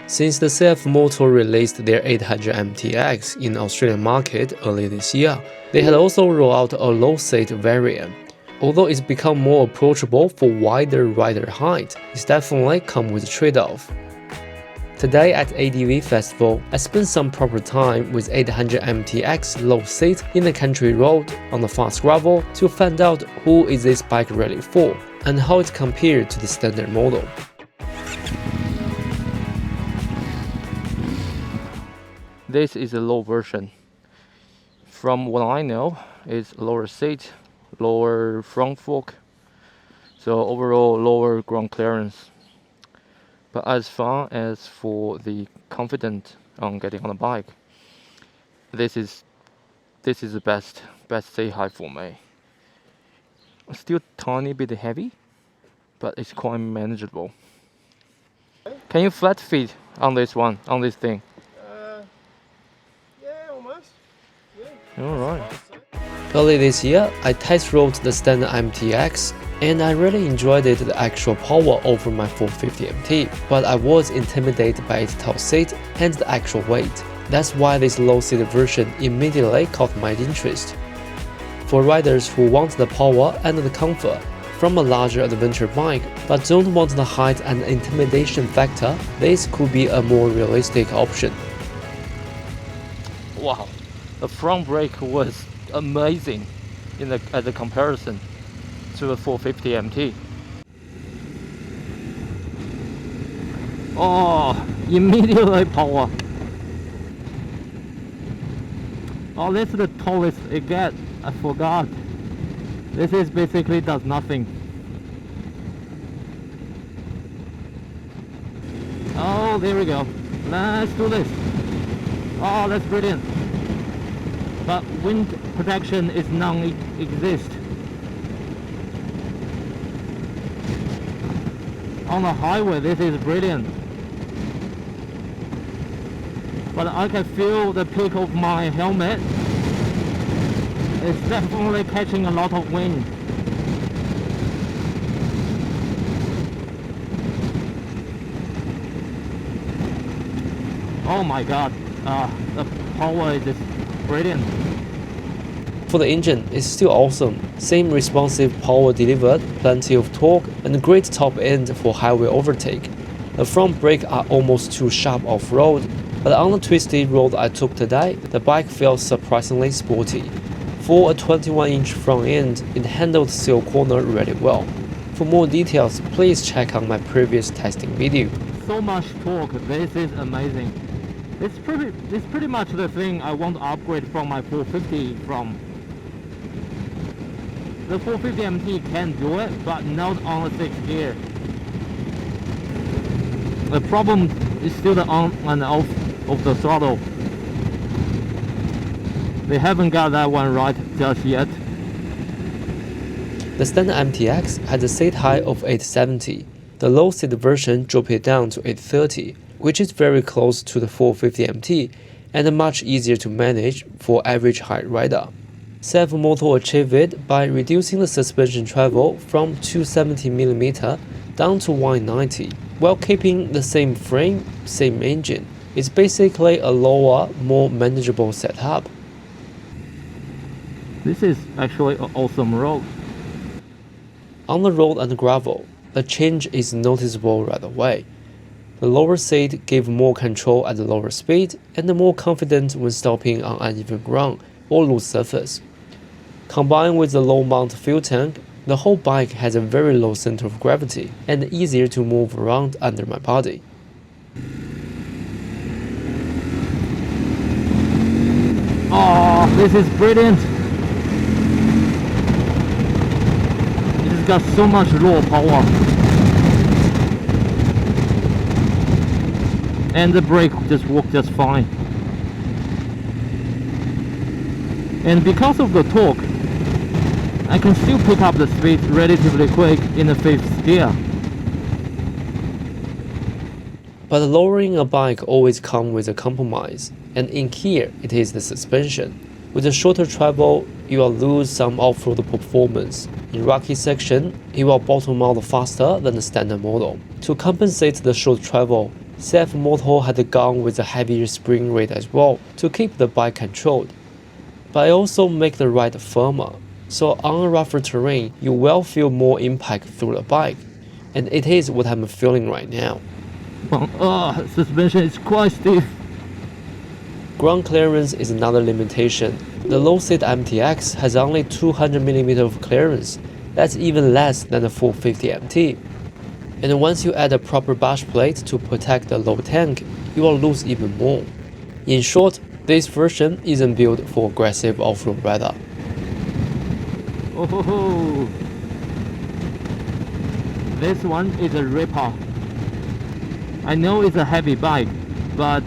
Since the Cfmoto released their 800MT-X in the Australian market early this year, they had also rolled out a low-seat variant. Although it's become more approachable for wider rider height, it's definitely come with a trade-off. Today at ADV Festival, I spent some proper time with 800MT-X low seat in the country road on the fast gravel to find out who is this bike really for and how it compared to the standard model. This is a low version. From what I know, it's lower seat, lower front fork, so overall lower ground clearance. But as far as for the confidence on getting on a bike, this is the best seat height for me. Still tiny bit heavy, but it's quite manageable. Can you flat feet on this thing? Alright. Early this year, I test rode the standard MT-X and I really enjoyed the actual power over my 450MT, but I was intimidated by its tall seat and the actual weight. That's why this low-seat version immediately caught my interest. For riders who want the power and the comfort from a larger adventure bike but don't want the height and intimidation factor, this could be a more realistic option. Wow, the front brake was amazing as a comparison to a 450MT. Oh, immediately power. Oh, this is the tallest it gets. I forgot. This is basically does nothing. Oh, there we go. Let's do this. Oh, that's brilliant. But wind protection is non-exist. On the highway, this is brilliant. But I can feel the peak of my helmet. It's definitely catching a lot of wind. Oh my god, the power is just brilliant. For the engine, it's still awesome. Same responsive power delivered, plenty of torque, and great top end for highway overtake. The front brake are almost too sharp off-road, but on the twisty road I took today, the bike felt surprisingly sporty. For a 21-inch front end, it handled seal corner really well. For more details, please check out my previous testing video. So much torque, this is amazing. It's pretty much the thing I want to upgrade from my 450 from. The 450MT can do it, but not on the 6th gear. The problem is still the on and off of the throttle. They haven't got that one right just yet. The standard MT-X had a seat height of 870. The low seat version dropped it down to 830, which is very close to the 450MT and much easier to manage for average height rider. Cfmoto achieved it by reducing the suspension travel from 270mm down to 190, while keeping the same frame, same engine. It's basically a lower, more manageable setup. This is actually an awesome road. On the road and gravel, the change is noticeable right away. The lower seat gave more control at the lower speed and more confident when stopping on uneven ground or loose surface. Combined with the low mount fuel tank, the whole bike has a very low center of gravity and easier to move around under my body. Oh, this is brilliant! It's got so much raw power. And the brake just worked just fine. And because of the torque, I can still pick up the speed relatively quick in the 5th gear. But lowering a bike always comes with a compromise, and in here it is the suspension. With a shorter travel, you will lose some off-road performance. In rocky section, it will bottom out faster than the standard model. To compensate the short travel, Cfmoto had gone with a heavier spring rate as well to keep the bike controlled, but it also make the ride firmer, so on a rougher terrain you will feel more impact through the bike, and it is what I'm feeling right now. Suspension is quite stiff. Ground clearance is another limitation. The low-seat MT-X has only 200mm of clearance. That's even less than the full 50MT. And once you add a proper bash plate to protect the low tank, you will lose even more. In short, this version isn't built for aggressive off-road rider. Oh, this one is a ripper. I know it's a heavy bike, but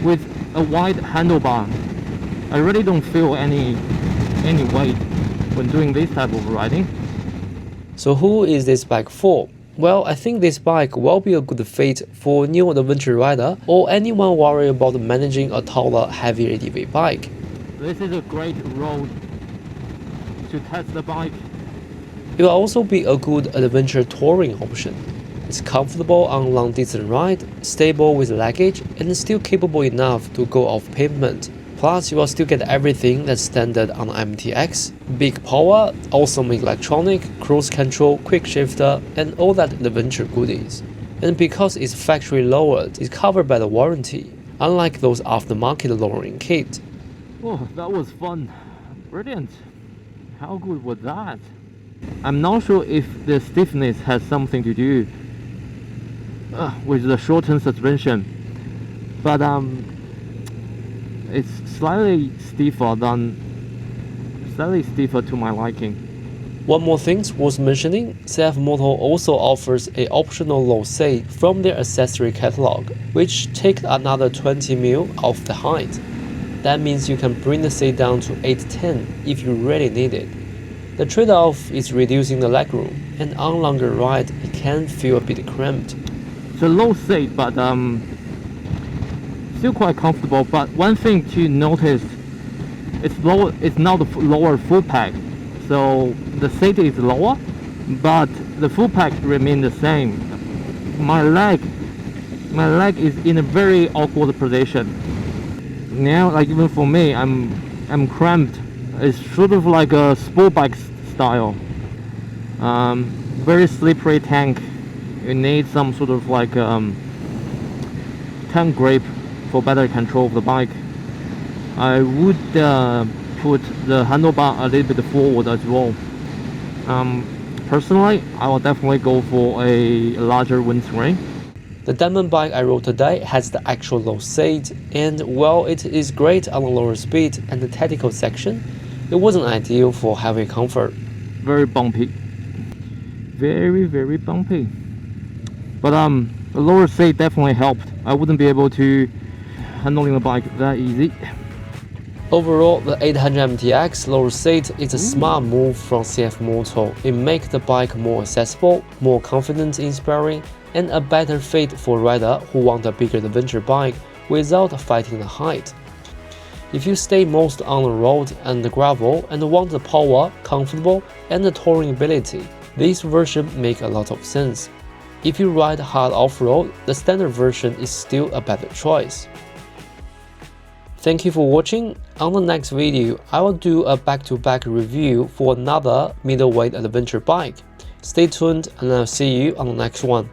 with a wide handlebar, I really don't feel any weight when doing this type of riding. So who is this bike for? Well, I think this bike will be a good fit for new adventure rider or anyone worried about managing a taller, heavy ADV bike. This is a great road to test the bike. It will also be a good adventure touring option. It's comfortable on long distance ride, stable with luggage, and still capable enough to go off pavement. Plus, you will still get everything that's standard on the MT-X. Big power, awesome electronic, cruise control, quick shifter, and all that adventure goodies. And because it's factory lowered, it's covered by the warranty, unlike those aftermarket lowering kit. Oh, that was fun. Brilliant. How good was that? I'm not sure if the stiffness has something to do with the shortened suspension, but it's slightly stiffer to my liking. One more thing worth mentioning, Cfmoto also offers a optional low seat from their accessory catalog, which takes another 20mm off the height. That means you can bring the seat down to 810 if you really need it. The trade-off is reducing the legroom, and on longer ride it can feel a bit cramped. It's a low seat, but still quite comfortable. But one thing to notice, it's lower. It's now the lower full pack, so the seat is lower, but the full pack remains the same. My leg is in a very awkward position. Now, like even for me, I'm cramped. It's sort of like a sport bike style. Very slippery tank. You need some sort of like tank grip for better control of the bike. I would put the handlebar a little bit forward as well. Personally, I will definitely go for a larger windscreen. The diamond bike I rode today has the actual low seat, and while it is great on the lower speed and the tactical section, it wasn't ideal for heavy comfort. Very bumpy. Very bumpy. But the lower seat definitely helped. I wouldn't be able to handling the bike that easy. Overall, the 800MT-X lower seat is a smart move from Cfmoto. It makes the bike more accessible, more confidence-inspiring, and a better fit for riders who want a bigger adventure bike without fighting the height. If you stay most on the road and the gravel and want the power, comfortable, and the touring ability, this version makes a lot of sense. If you ride hard off-road, the standard version is still a better choice. Thank you for watching. On the next video, I will do a back-to-back review for another middleweight adventure bike. Stay tuned and I'll see you on the next one.